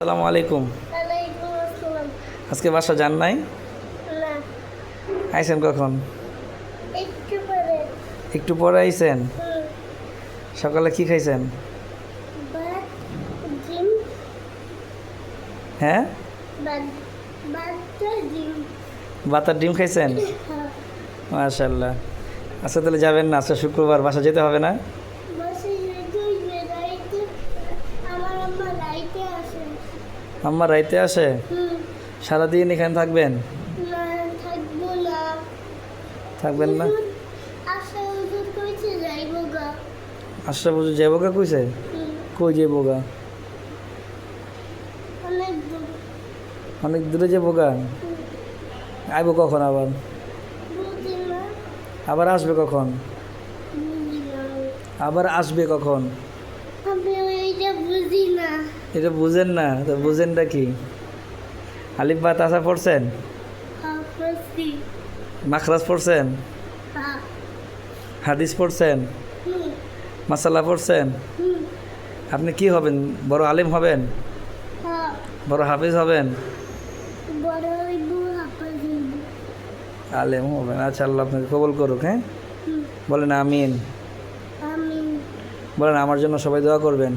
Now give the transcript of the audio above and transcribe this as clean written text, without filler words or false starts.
আসসালামু আলাইকুম। ওয়ালাইকুম আসসালাম। আজকে বাসা যান নাই? না, আইছেন কখন? একটু পরে। একটু পরে আইছেন। সকালে কি খাইছেন? ভাত, ডিম, হ্যাঁ, ভাতটা ডিম। বাতার ডিম খাইছেন? হ্যাঁ, মাশাআল্লাহ। আচ্ছা তাহলে যাবেন না? আজকে শুক্রবার, বাসা যেতে হবে না? বসে যেতে হইবে, রাইতে আমার আম্মা রাইতে আসে। আম্মা রাইতে আসে? সারাদিন এখানে থাকবেন? না, থাকবো না। থাকবেন না? আশা হুজুর কইছে যাইবো গা। আশরাফ হুজুর যাবো গা কইছে? কই যাবো গা? অনেক দূর। অনেক দূরে যাবো গা। আইবো কখন আবার? বুঝি না, আবার আসবে কখন? বুঝি না। আবার আসবে কখন? আমি ওইটা বুঝি না। এটা বুঝেন না তো? বুঝেনটা কি? আলিফ বা তাসা পড়ছেন? হাফসি। মাখরাজ পড়ছেন? হ্যাঁ। হাদিস পড়ছেন? মাসালা পড়ছেন? আপনি কি হবেন? বড় আলিম হবেন? হ্যাঁ, বড় হাফিজ হবেন? বড় হইব, হাফেজ হইব। আলেম হবেন। আচ্ছা, আল্লাহ আপনাকে কবুল করুক। হ্যাঁ, বলেন আমিন। আমি বলেন আমার জন্য সবাই দোয়া করবেন।